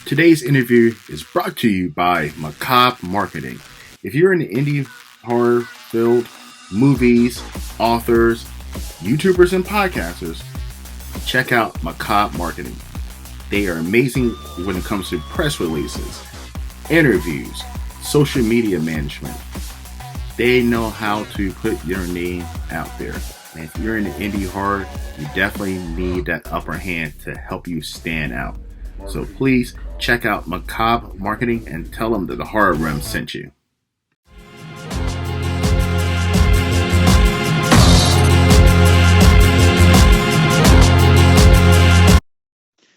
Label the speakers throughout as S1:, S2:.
S1: Today's interview is brought to you by Macabre Marketing. If you're in the indie horror field, movies, authors, YouTubers, and podcasters, check out Macabre Marketing. They are amazing when it comes to press releases, interviews, social media management. They know how to put your name out there. And if you're in the indie horror, you definitely need that upper hand to help you stand out. So please check out Macabre Marketing and tell them that the Horror Room sent you.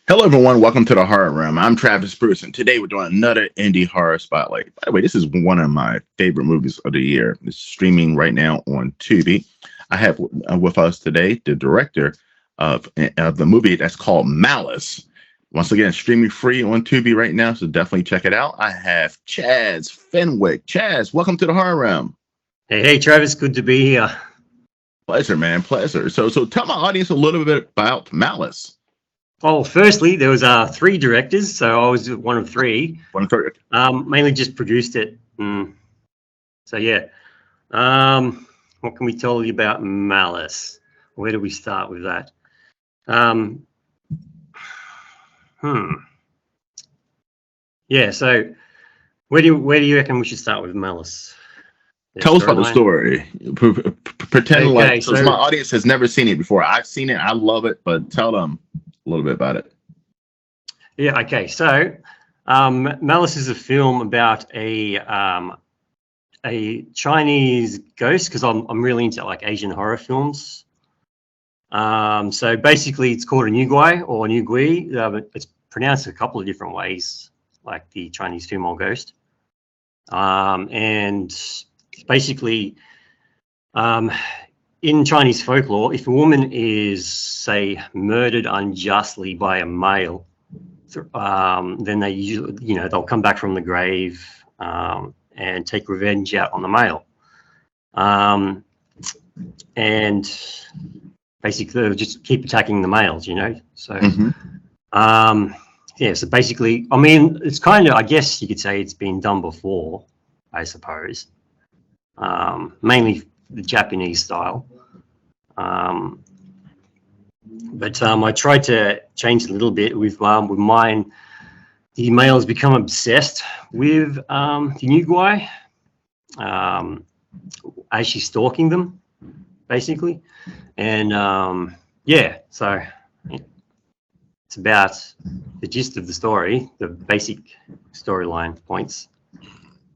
S1: Hello everyone, welcome to the Horror Room. I'm Travis Bruce, and today we're doing another indie horror spotlight. By the way, this is one of my favorite movies of the year. It's streaming right now on Tubi. I have with us today the director of the movie that's called Malice. Once again, streaming free on Tubi right now, so definitely check it out. I have Chaz Fenwick. Chaz, welcome to the Horror Room.
S2: Hey, Travis, good to be here.
S1: Pleasure, man, pleasure. So tell my audience a little bit about Malice.
S2: Oh, firstly, there was 3 directors, so I was one of 3.
S1: One third.
S2: Mainly just produced it. So yeah. What can we tell you about Malice? Where do we start with that? Yeah. So where do you reckon we should start with Malice?
S1: Tell us about the story. Pretend like
S2: so
S1: my audience has never seen it before. I've seen it. I love it, but tell them a little bit about it.
S2: Yeah. Okay. So Malice is a film about a Chinese ghost, because I'm really into like Asian horror films. So basically, it's called a Nugui or Nugui. But it's pronounced a couple of different ways, like the Chinese female ghost. And basically, in Chinese folklore, if a woman is, say, murdered unjustly by a male, then they usually, they'll come back from the grave and take revenge out on the male. And basically, they'll just keep attacking the males, So, so basically, I mean, it's kind of, I guess you could say it's been done before, I suppose. Mainly the Japanese style. But I tried to change it a little bit with mine. The males become obsessed with the Nugui, as she's stalking them, basically. And so it's about the gist of the story, the basic storyline points.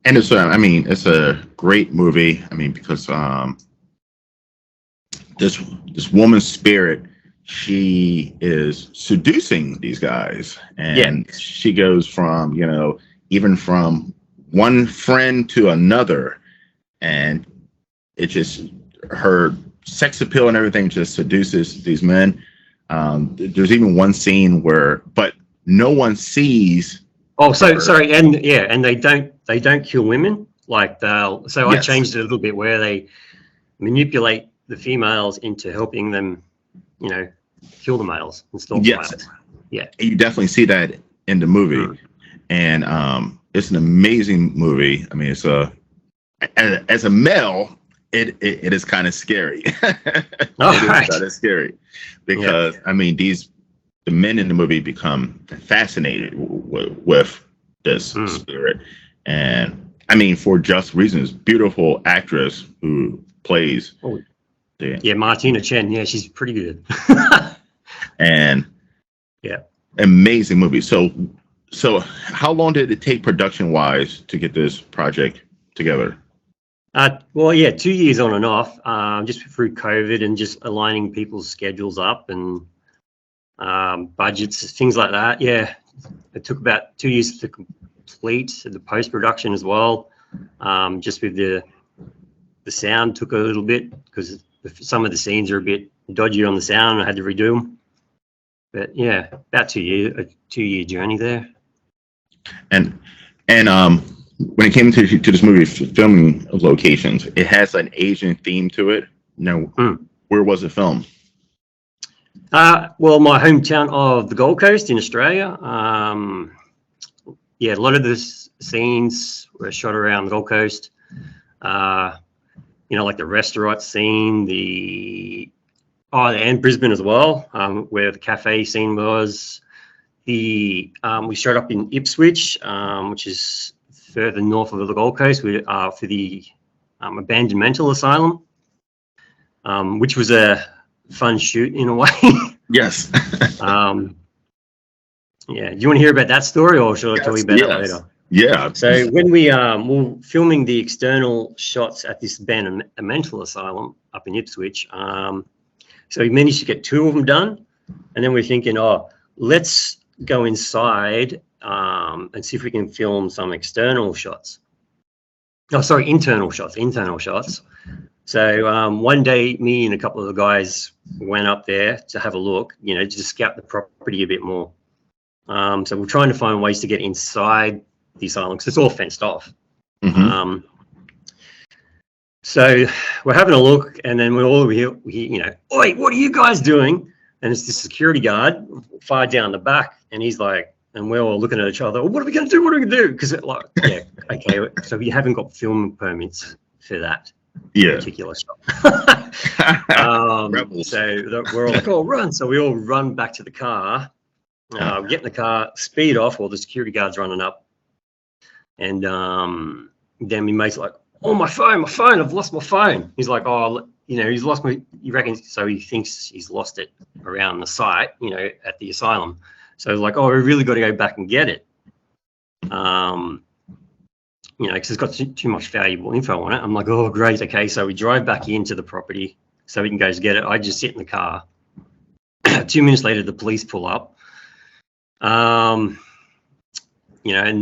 S1: And it's a great movie. I mean, because this woman's spirit, she is seducing these guys, and she goes from even from one friend to another, and it just, her sex appeal and everything just seduces these men. There's even one scene but no one sees.
S2: Oh, sorry, and they don't kill women. Like I changed it a little bit where they manipulate the females into helping them, kill the males and stalk the males. Yeah,
S1: you definitely see that in the movie, and it's an amazing movie. I mean, it's as a male, it is kind of scary. It is kind of scary because the men in the movie become fascinated with this spirit, and I mean, for just reasons. Beautiful actress who plays.
S2: Martina Chen. Yeah, she's pretty good.
S1: And amazing movie. So how long did it take production wise to get this project together?
S2: 2 years on and off, just through COVID and just aligning people's schedules up and budgets, things like that. Yeah, it took about 2 years to complete the post-production as well. Just with the sound took a little bit because some of the scenes are a bit dodgy on the sound. I had to redo them. But yeah, about 2 years, a 2-year journey there. And
S1: when it came to this movie, filming locations, it has an Asian theme to it. Where was it filmed?
S2: Well, my hometown of the Gold Coast in Australia. yeah, a lot of the scenes were shot around the Gold Coast. Like the restaurant scene, and Brisbane as well, where the cafe scene was. We showed up in Ipswich, which is further north of the Gold Coast, for the abandoned mental asylum, which was a fun shoot in a way.
S1: Yes.
S2: Yeah. Do you want to hear about that story, or should I tell you about that later?
S1: Yeah.
S2: So when we were filming the external shots at this abandoned mental asylum up in Ipswich, so we managed to get 2 of them done, and then we're thinking, let's go inside and see if we can film some external shots. Internal shots. So one day, me and a couple of the guys went up there to have a look, to scout the property a bit more. So we're trying to find ways to get inside the asylum because it's all fenced off.
S1: Mm-hmm.
S2: So we're having a look, and then we hear, "Oi, what are you guys doing?" And it's the security guard far down the back, and he's like, and we're all looking at each other. What are we going to do? What are we going to do? Because okay. So we haven't got film permits for that particular shot. So we're all like, "Oh, run!" So we all run back to the car. We get in the car, speed off, while the security guard's running up, and then my mate's like, "Oh, my phone! I've lost my phone." He's like, "Oh, he's lost my." You reckon? So he thinks he's lost it around the site, at the asylum. So he's like, "Oh, we really got to go back and get it." Because it's got too much valuable info on it. I'm like, "Oh, great, okay." So we drive back into the property so we can go get it. I just sit in the car. 2 minutes later, the police pull up. And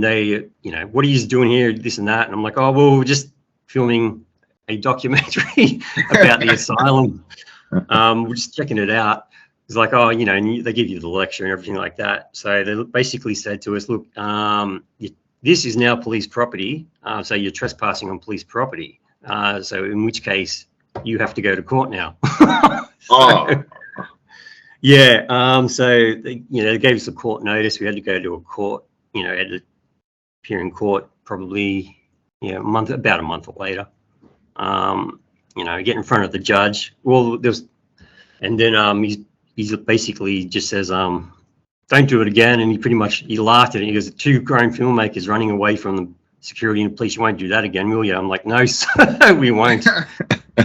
S2: they, "What are you doing here? This and that." And I'm like, "Oh, well, we're just filming a documentary about the asylum. We're just checking it out." It's like, "Oh, and they give you the lecture and everything like that." So they basically said to us, "Look, this is now police property. So you're trespassing on police property. So in which case you have to go to court now." Yeah. So they gave us a court notice. We had to go to a court. Had to appear in court probably about a month later. Get in front of the judge. Well, and then he's basically just says, "Don't do it again." And he laughed at it. He goes, "2 grown filmmakers running away from the security and police. You won't do that again, will you?" I'm like, "No, sir, we won't."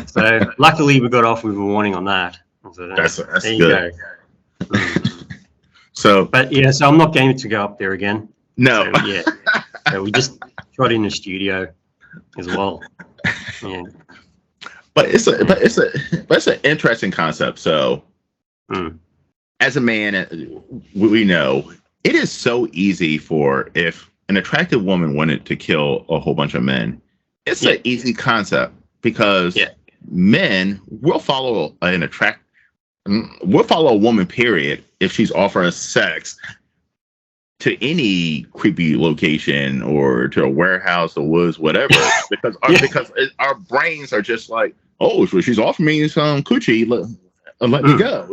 S2: So luckily we got off with a warning on that. So
S1: that's
S2: there you
S1: good.
S2: Go. So I'm not game to go up there again.
S1: No.
S2: So, so we just shot in the studio as well. Yeah.
S1: But it's an interesting concept. So as a man, we know it is so easy for, if an attractive woman wanted to kill a whole bunch of men, it's an easy concept because men will follow we'll follow a woman, period, if she's offering sex to any creepy location or to a warehouse or woods, whatever, because our brains are just like, "Oh, so she's offering me some coochie, let me go,"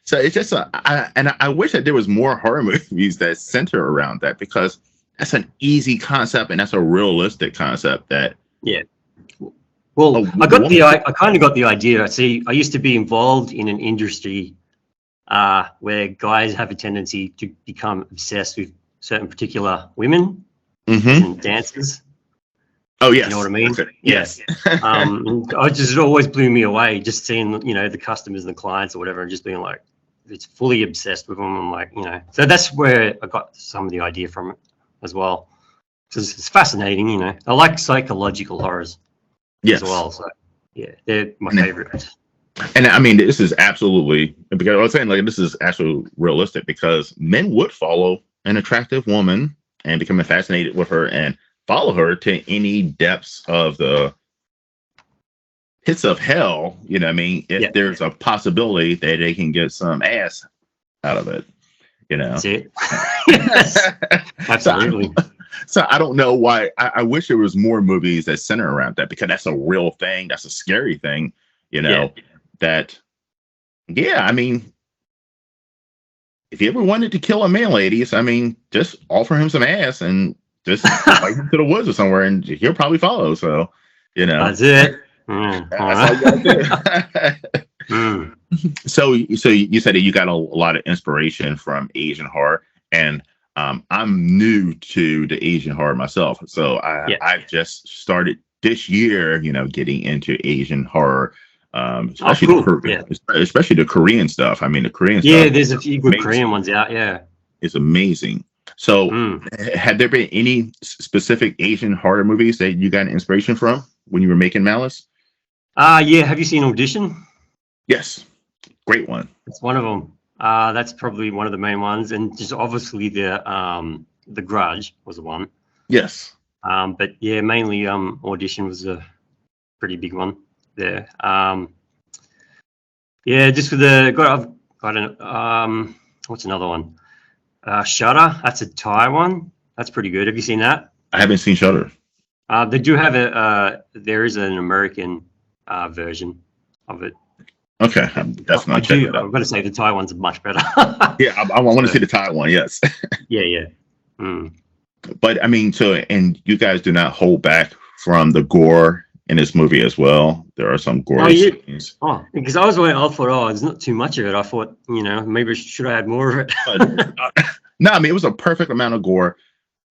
S1: So it's just I wish that there was more horror movies that center around that, because that's an easy concept and that's a realistic concept that.
S2: Yeah. Well, I kind of got the idea. See, I used to be involved in an industry where guys have a tendency to become obsessed with certain particular women and dancers.
S1: Oh, yes.
S2: You know what I mean?
S1: Okay.
S2: Yes. It always blew me away, just seeing, the customers and the clients or whatever, and just being like, it's fully obsessed with them. I'm like, so that's where I got some of the idea from it as well. Because it's fascinating, I like psychological horrors as well. So, yeah, they're my favorite.
S1: And I mean, this is absolutely, because I was saying, like, this is actually realistic, because men would follow an attractive woman and become fascinated with her and follow her to any depths of the pits of hell, if there's a possibility that they can get some ass out of it,
S2: That's it. Yes, absolutely.
S1: So I don't know why. I wish there was more movies that center around that, because that's a real thing. That's a scary thing, I mean, if you ever wanted to kill a man, ladies, I mean, just offer him some ass and just invite him to the woods or somewhere, and he'll probably follow. So,
S2: That's it.
S1: that's all you gotta do.
S2: Mm.
S1: So you said that you got a lot of inspiration from Asian horror, and I'm new to the Asian horror myself. So
S2: Yeah.
S1: I've just started this year, getting into Asian horror, especially especially the Korean stuff. I mean, the Korean stuff.
S2: Yeah, there's a few good Korean ones out. Yeah,
S1: it's amazing. So, had there been any specific Asian horror movies that you got inspiration from when you were making Malice?
S2: Yeah. Have you seen Audition?
S1: Yes, great one.
S2: It's one of them. That's probably one of the main ones, and just obviously the Grudge was the one.
S1: Yes.
S2: But yeah, mainly Audition was a pretty big one there. Yeah, just for I've got an what's another one? Shudder. That's a Thai one. That's pretty good. Have you seen that?
S1: I haven't seen Shudder.
S2: They do have there is an American version of it.
S1: Okay, that's not.
S2: I've got to say the Thai ones are much better.
S1: Yeah, I want to see the Thai one. Yes.
S2: Yeah. Mm.
S1: But I mean, and you guys do not hold back from the gore in this movie as well. There are some gory scenes.
S2: Because I thought, it's not too much of it. I thought, maybe should I add more of it?
S1: No, I mean, it was a perfect amount of gore.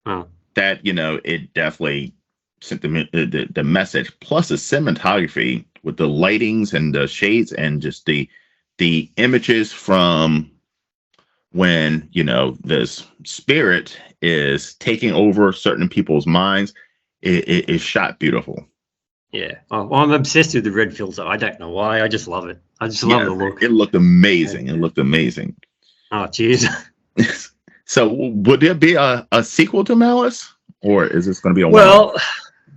S2: Oh.
S1: That it definitely sent the message. Plus the cinematography with the lightings and the shades and just the images from when this spirit is taking over certain people's minds. It is shot beautiful.
S2: Yeah. Oh, well, I'm obsessed with the red filter. I don't know why. I just love it. I just love the look.
S1: It looked amazing. It looked amazing.
S2: Oh, cheers.
S1: So, would there be a sequel to Malice, or is this going to be a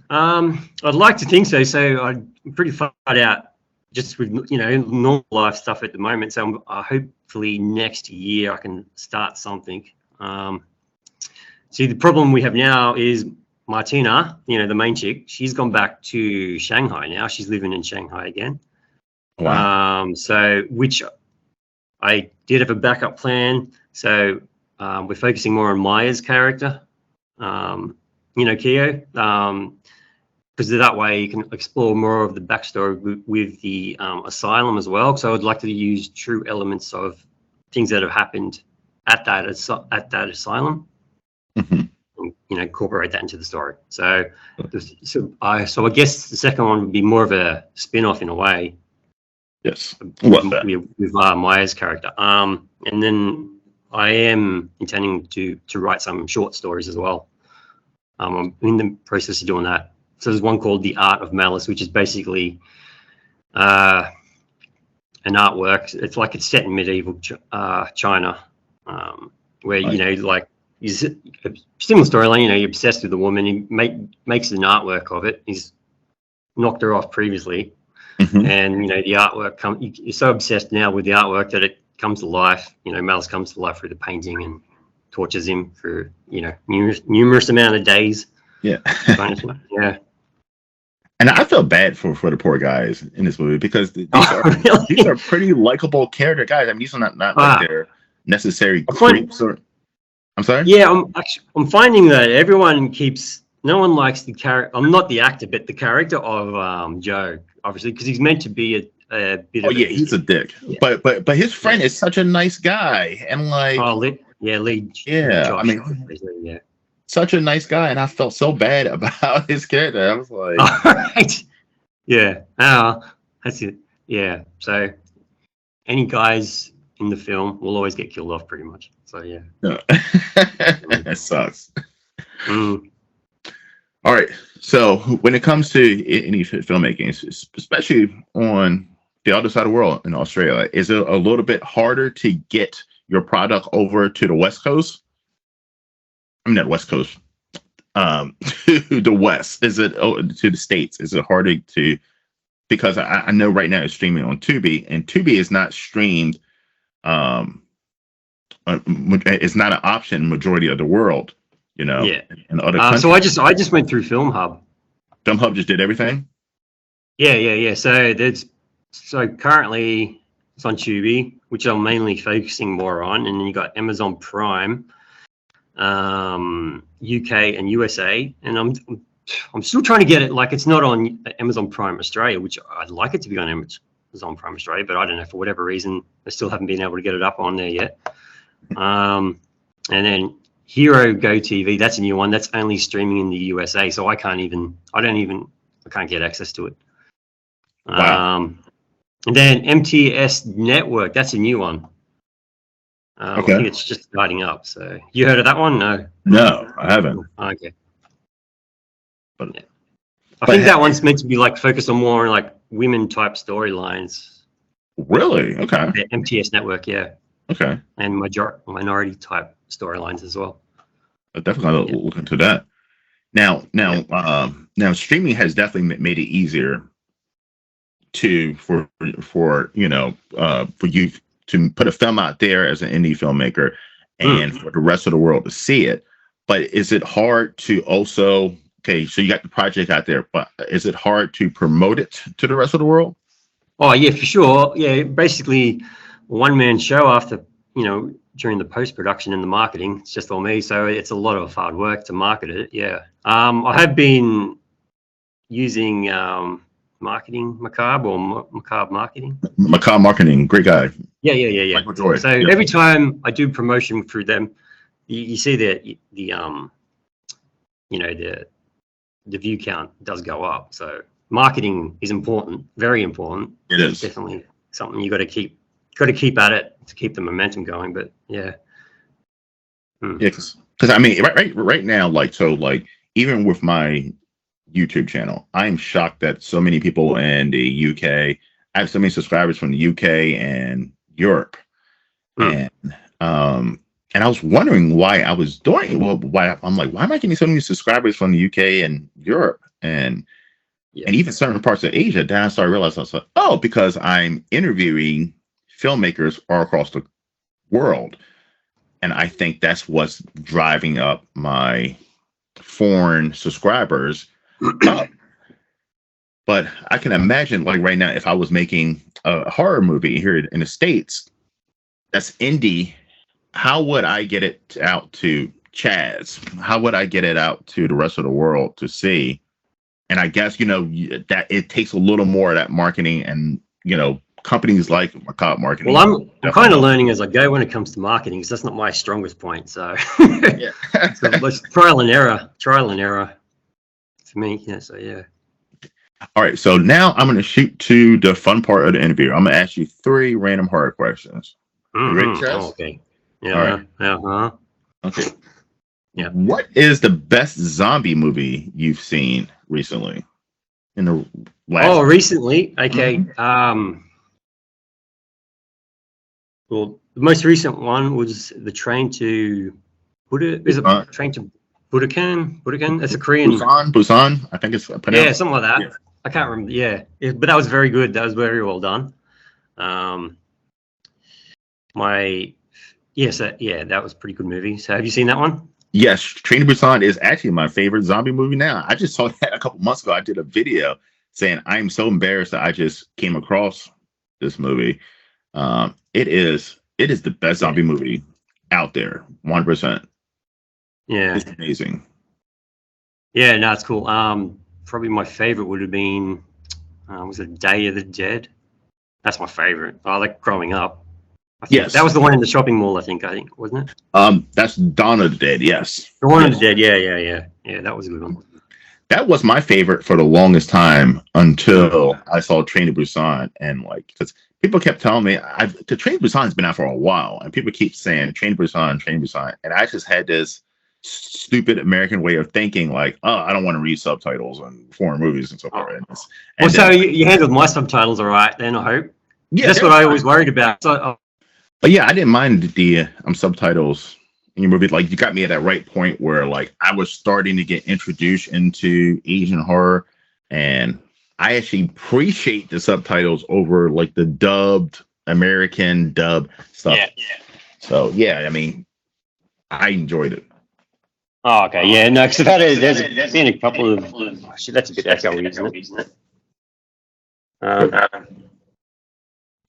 S2: I'd like to think so. So I'm pretty far out just with normal life stuff at the moment. So hopefully next year I can start something. See, the problem we have now is Martina, the main chick. She's gone back to Shanghai now. She's living in Shanghai again.
S1: Wow.
S2: So which I did have a backup plan. So we're focusing more on Maya's character, Kyo, because that way you can explore more of the backstory with the asylum as well. So I'd like to use true elements of things that have happened at that asylum, and, incorporate that into the story. So I guess the second one would be more of a spin-off in a way.
S1: Yes.
S2: With Maya's character. And then I am intending to write some short stories as well. I'm in the process of doing that. So there's one called The Art of Malice, which is basically an artwork. It's like it's set in medieval China, where similar storyline. You're obsessed with the woman. He makes an artwork of it. He's knocked her off previously, and the artwork you're so obsessed now with the artwork that it comes to life. Malice comes to life through the painting and tortures him for numerous amount of days.
S1: Yeah.
S2: Yeah.
S1: And I feel bad for the poor guys in this movie because these are pretty likable character guys. I mean, these are not like their necessary creeps or. I'm sorry.
S2: Yeah, I'm finding that no one likes the character. I'm not the actor, but the character of Joe, obviously, because he's meant to be a bit.
S1: Oh yeah, he's a dick. Yeah. But his friend is such a nice guy, and like.
S2: Lee.
S1: Yeah,
S2: Josh,
S1: I mean, yeah. Such a nice guy, and I felt so bad about his character. I was like,
S2: all right. Yeah. That's it. Yeah. So any guys in the film will always get killed off pretty much. So yeah.
S1: That sucks. All right. So when it comes to any filmmaking, especially on the other side of the world in Australia, is it a little bit harder to get your product over to the West Coast? I mean, not West Coast. To the West, is it to the States? Is it harder to? Because I know right now it's streaming on Tubi, and Tubi is not streamed. It's not an option in majority of the world.
S2: Yeah.
S1: In other countries.
S2: So I just went through Film Hub.
S1: Film Hub just did everything.
S2: Yeah. So currently, It's on Tubi, which I'm mainly focusing more on, and then you got Amazon Prime, UK and USA, and I'm still trying to get it. Like, it's not on Amazon Prime Australia, which I'd like it to be on Amazon Prime Australia, but I don't know, for whatever reason, I still haven't been able to get it up on there yet. And then Hero Go TV, that's a new one. That's only streaming in the USA, so I can't get access to it.
S1: Wow.
S2: And then MTS Network, that's a new one. I think it's just starting up. So you heard of that one?
S1: No, I haven't.
S2: Okay.
S1: But,
S2: yeah. I think that one's meant to be like focused on more like women type storylines.
S1: Really? Okay.
S2: The MTS Network, yeah.
S1: Okay.
S2: And minority type storylines as well.
S1: I definitely gotta look into that. Now, streaming has definitely made it easier for you to put a film out there as an indie filmmaker and for the rest of the world to see it. But is it hard to also, okay, so you got the project out there, but is it hard to promote it to the rest of the world?
S2: Oh, yeah, for sure. Yeah, basically one-man show after, during the post-production and the marketing. It's just all me. So it's a lot of hard work to market it. Yeah. I have been using Macabre Marketing.
S1: Macabre Marketing, great guy.
S2: Yeah. So every time I do promotion through them, you see the view count does go up. So marketing is important, very important.
S1: It is
S2: definitely something you got to keep at it to keep the momentum going. But yeah.
S1: Yeah, because I mean, right now, like even with my YouTube channel, I'm shocked that so many people in the UK. I have so many subscribers from the UK and Europe, and I was wondering why I was doing why I'm like, why am I getting so many subscribers from the UK and Europe and even certain parts of Asia? Then I started realizing, I was like, oh, because I'm interviewing filmmakers all across the world. And I think that's what's driving up my foreign subscribers up. But I can imagine, like right now, if I was making a horror movie here in the States, that's indie, how would I get it out to Chaz? How would I get it out to the rest of the world to see? And I guess, that it takes a little more of that marketing and, companies like Macabre Marketing.
S2: Well, I'm kind of learning as I go when it comes to marketing, because that's not my strongest point. So, so let's trial and error for me. Yeah. So yeah.
S1: All right. So now I'm going to shoot to the fun part of the interview. I'm going to ask you 3 random horror questions. You ready, Chaz?
S2: Okay. Yeah.
S1: All right. Okay.
S2: Yeah.
S1: What is the best zombie movie you've seen recently? In the last
S2: recently? Okay. Well, the most recent one was the Train to Budokan? Train to Budokan? That's a Korean.
S1: Busan, I think it's pronounced.
S2: Yeah, something like that. Yeah. I can't remember. Yeah, but that was very good. That was very well done. That was a pretty good movie. So have you seen that one?
S1: Yes, Train to Busan is actually my favorite zombie movie now. I just saw that a couple months ago. I did a video saying I'm so embarrassed that I just came across this movie. It is the best zombie movie out there, 100%.
S2: Yeah,
S1: it's amazing.
S2: Yeah, no, it's cool. Probably my favorite would have been was it Day of the Dead? That's my favorite. I like growing up. Yes, that was the one in the shopping mall. I think, wasn't it?
S1: That's Dawn of the Dead. Yes,
S2: Dawn of the Dead. Yeah. That was a good one.
S1: That was my favorite for the longest time until I saw Train to Busan, and because people kept telling me the Train to Busan's been out for a while, and people keep saying Train to Busan, and I just had this stupid American way of thinking, like, oh, I don't want to read subtitles on foreign movies and so forth.
S2: So you handled my subtitles all right, then, I hope. Yeah, that's what I always worried about. So,
S1: but yeah, I didn't mind the subtitles in your movie. Like, you got me at that right point where, like, I was starting to get introduced into Asian horror, and I actually appreciate the subtitles over like the dubbed American dub stuff. Yeah. So yeah, I mean, I enjoyed it.
S2: Oh, okay. Yeah, no, because there's been a couple of. Actually, that's a bit echoey, isn't it?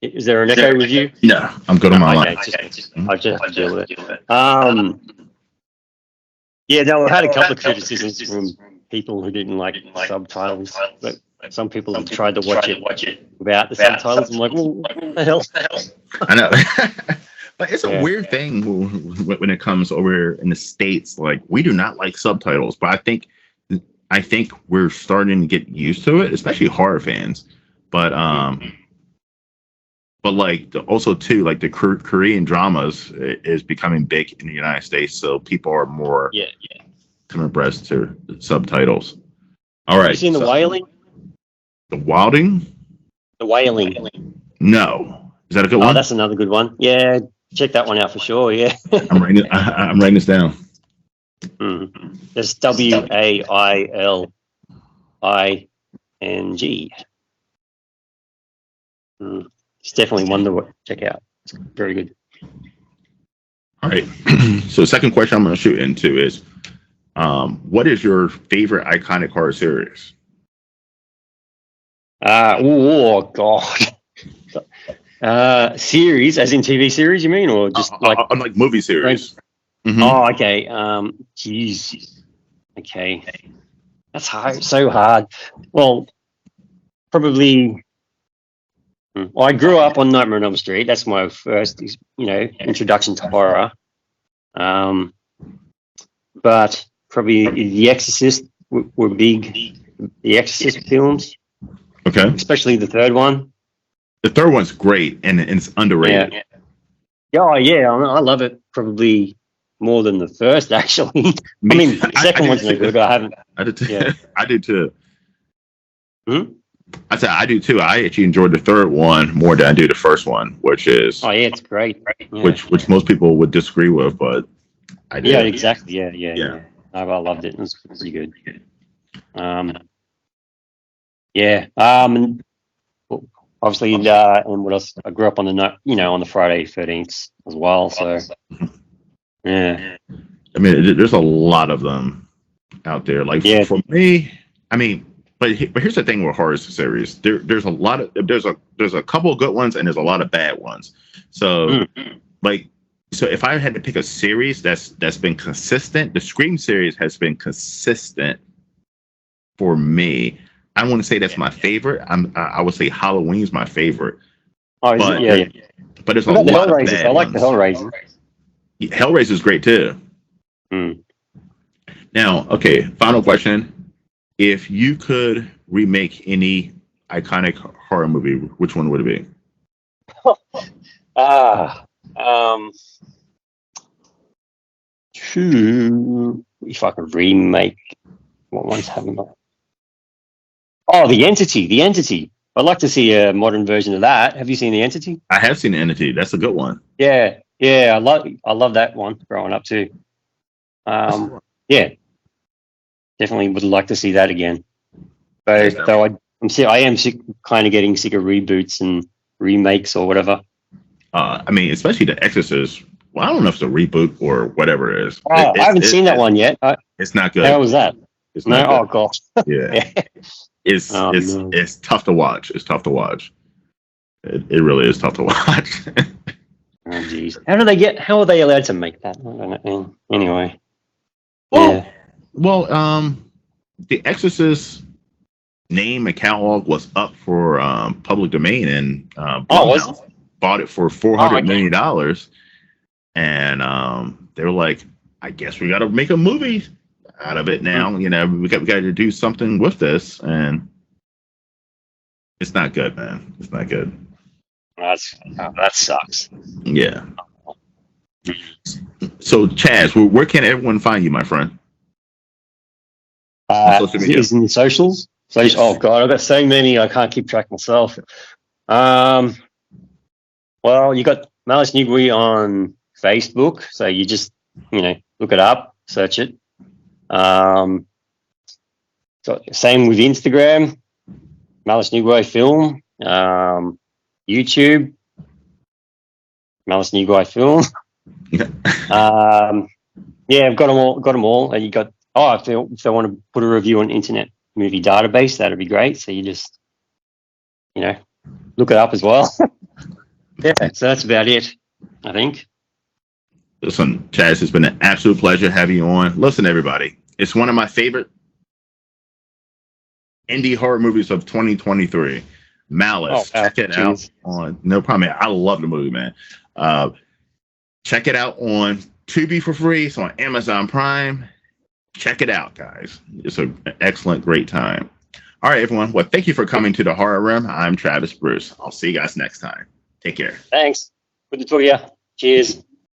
S2: Is there an echo with you?
S3: No, I'm good on my line.
S2: I just have to deal with it. Yeah, no, I've had a couple of criticisms from people who didn't like subtitles, but some people have tried to watch it without the subtitles. I'm like, well, what the hell?
S3: I know. But it's a weird thing when it comes over in the States. Like, we do not like subtitles, but I think we're starting to get used to it, especially horror fans. But like also too, like the Korean dramas is becoming big in the United States, so people are more coming abreast to subtitles. All right.
S2: Have you seen The Wailing?
S3: The Wilding?
S2: The Wailing.
S3: No. Is that a good one?
S2: Oh, that's another good one. Yeah, check that one out for sure. Yeah.
S3: I'm writing this down.
S2: That's WAILING. It's definitely one to check out. It's very good.
S3: All right. So the second question I'm going to shoot into is, what is your favorite iconic horror series?
S2: Oh God. Series, as in TV series, you mean, or just
S3: like movie series?
S2: Mm-hmm. Oh, okay. Jeez. Okay. That's hard. So hard. Well, probably. Well, I grew up on Nightmare on Elm Street. That's my first, introduction to horror. But probably The Exorcist were big. The Exorcist films.
S3: Okay.
S2: Especially the third one.
S3: The third one's great, and it's underrated.
S2: Yeah. Oh, yeah. I love it probably more than the first, actually. The second one's no good. I haven't.
S3: I did too.
S2: Yeah.
S3: I did too.
S2: Hmm?
S3: I said I do too. I actually enjoyed the third one more than I do the first one, which is
S2: it's great. Yeah.
S3: Which most people would disagree with, but I did.
S2: Yeah, exactly. Yeah. I loved it. It was pretty good. And obviously, and what else? I grew up on on the Friday 13th as well. So, yeah.
S3: I mean, there's a lot of them out there. Like for me, but here's the thing with horror series. There's a couple of good ones and there's a lot of bad ones. So so if I had to pick a series that's been consistent, the Scream series has been consistent for me. I don't want to say that's my favorite. I would say Halloween's my favorite.
S2: Oh, but
S3: there's a lot of bad
S2: I like the Hellraiser.
S3: Hellraiser's great too. Now, okay, final question. If you could remake any iconic horror movie, which one would it be?
S2: If I could remake, what ones haven't I? Oh, The Entity. I'd like to see a modern version of that. Have you seen The Entity?
S3: I have seen The Entity. That's a good one.
S2: Yeah. I love that one growing up too. Definitely would like to see that again. But though I am kind of getting sick of reboots and remakes or whatever.
S3: Especially The Exorcist. Well, I don't know if it's a reboot or whatever it is.
S2: I haven't seen that one yet.
S3: It's not good.
S2: How was that?
S3: It's not
S2: good. Oh gosh.
S3: Yeah. It's tough to watch. It's tough to watch. It really is tough to watch.
S2: Oh jeez. How are they allowed to make that? I don't know. Anyway.
S3: Well, The Exorcist name and catalog was up for public domain, and bought it for $400 million. And they were like, I guess we got to make a movie out of it now. We got to do something with this, and it's not good, man. It's not good.
S2: That sucks.
S3: Yeah. So, Chaz, where can everyone find you, my friend?
S2: Social media. Is in the socials. Oh God, I've got so many I can't keep track myself. Well, you got Malice Nugui on Facebook, so you just look it up, search it. So same with Instagram, Malice Nugui Film. YouTube, Malice Nugui Film. I've got them all. And you got if they want to put a review on Internet Movie Database, that'd be great. So you just look it up as well. Yeah, so that's about it, I think.
S3: Listen, Chaz, it's been an absolute pleasure having you on. Listen, everybody, it's one of my favorite indie horror movies of 2023. Malice. Check it out on. No problem, man. I love the movie, man. Check it out on Tubi for free. It's on Amazon Prime. Check it out, guys. It's an excellent, great time. All right, everyone. Well, thank you for coming to the Horror Room. I'm Travis Bruce. I'll see you guys next time. Take care.
S2: Thanks. Good to talk to you. Cheers.